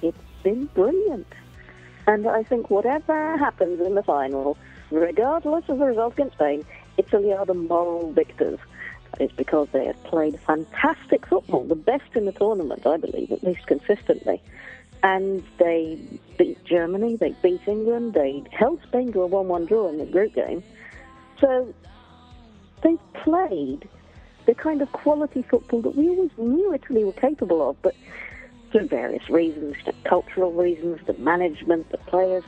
It's been brilliant. And I think whatever happens in the final, regardless of the result against Spain, Italy are the moral victors. It's because they have played fantastic football, the best in the tournament, I believe, at least consistently. And they beat Germany, they beat England, they held Spain to a 1-1 draw in the group game. So they've played the kind of quality football that we always knew Italy were capable of, but through various reasons, the cultural reasons, the management, the players,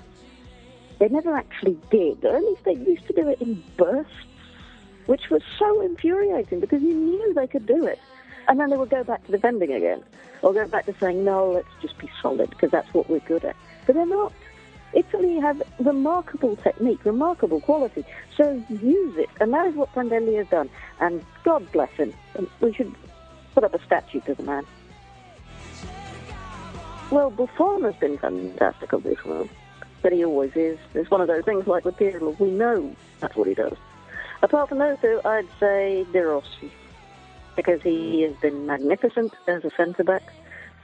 they never actually did, or at least they used to do it in bursts, which was so infuriating because you knew they could do it. And then they would go back to defending again, or go back to saying, no, let's just be solid because that's what we're good at. But they're not. Italy have remarkable technique, remarkable quality, so use it. And that is what Prandelli has done. And God bless him. We should put up a statue to the man. Well, Buffon has been fantastic on this one, but he always is. It's one of those things like with Pirlo. We know that's what he does. Apart from those two, I'd say De Rossi, because he has been magnificent as a centre-back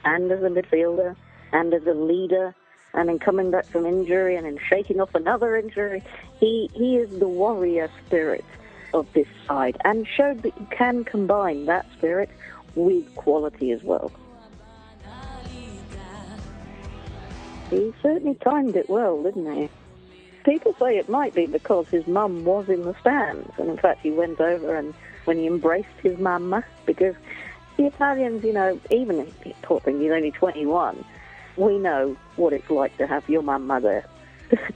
and as a midfielder and as a leader, and in coming back from injury and in shaking off another injury. He is the warrior spirit of this side and showed that you can combine that spirit with quality as well. He certainly timed it well, didn't he? People say it might be because his mum was in the stands, and in fact he went over and when he embraced his mama, because the Italians, you know, even poor thing, he's only 21, we know what it's like to have your mama there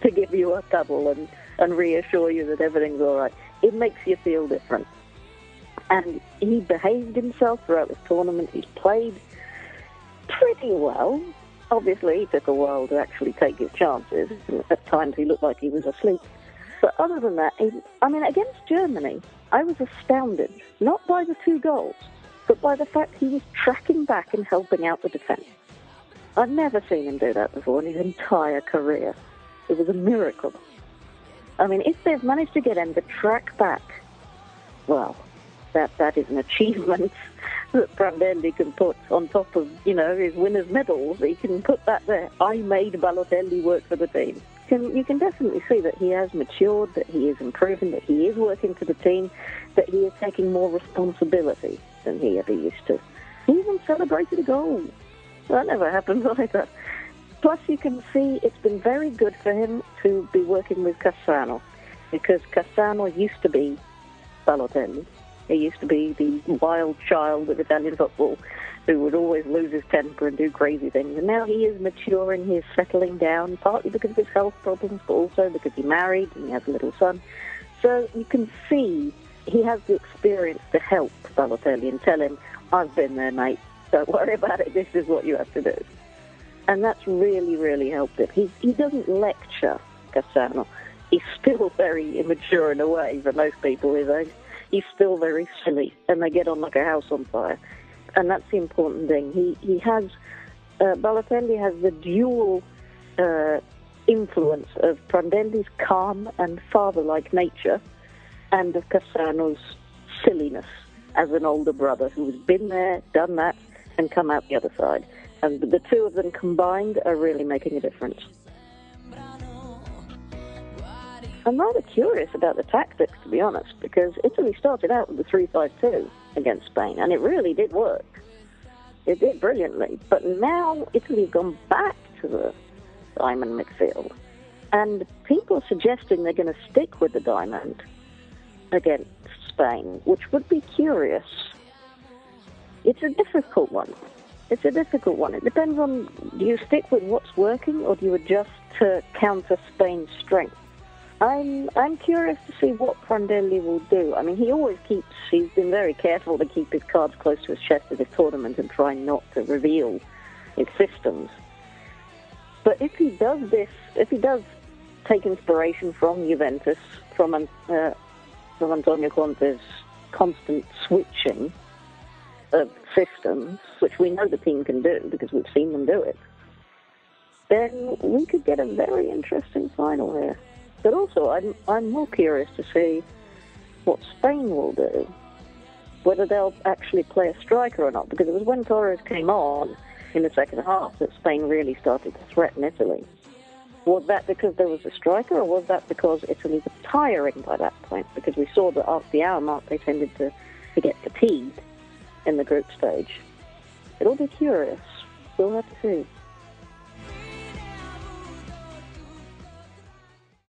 to give you a cuddle and reassure you that everything's all right. It makes you feel different. And he behaved himself throughout this tournament. He's played pretty well. Obviously, he took a while to actually take his chances. At times, he looked like he was asleep. But other than that, against Germany, I was astounded, not by the 2 goals, but by the fact he was tracking back and helping out the defence. I've never seen him do that before in his entire career. It was a miracle. I mean, if they've managed to get him to track back, well, that is an achievement that Prandelli can put on top of, you know, his winner's medals. He can put that there. I made Balotelli work for the team. You can definitely see that he has matured, that he is improving, that he is working for the team, that he is taking more responsibility than he ever used to. He even celebrated a goal. That never happens either. Plus, you can see it's been very good for him to be working with Cassano, because Cassano used to be Balotelli. He used to be the wild child of Italian football who would always lose his temper and do crazy things. And now he is maturing, he is settling down, partly because of his health problems, but also because he married and he has a little son. So you can see he has the experience to help Balotelli and tell him, I've been there, mate. Don't worry about it. This is what you have to do. And that's really, really helped him. He doesn't lecture Cassano. He's still very immature in a way for most people his age. He's still very silly, and they get on like a house on fire. And that's the important thing. He has, Balotelli has the dual influence of Prandelli's calm and father-like nature, and of Cassano's silliness as an older brother who has been there, done that, and come out the other side. And the two of them combined are really making a difference. I'm rather curious about the tactics, to be honest, because Italy started out with the 3-5-2 against Spain, and it really did work. It did brilliantly. But now Italy have gone back to the diamond midfield, and people are suggesting they're going to stick with the diamond against Spain, which would be curious. It's a difficult one. It depends on, do you stick with what's working, or do you adjust to counter Spain's strength? I'm curious to see what Prandelli will do. I mean, he's been very careful to keep his cards close to his chest at this tournament and try not to reveal his systems. But if he does take inspiration from Juventus, from Antonio Conte's constant switching of systems, which we know the team can do because we've seen them do it, then we could get a very interesting final here. But also, I'm more curious to see what Spain will do, whether they'll actually play a striker or not, because it was when Torres came on, in the second half that Spain really started to threaten Italy. Was that because there was a striker, or was that because Italy was tiring by that point? Because we saw that after the hour mark they tended to get fatigued in the group stage. It'll be curious. We'll have to see.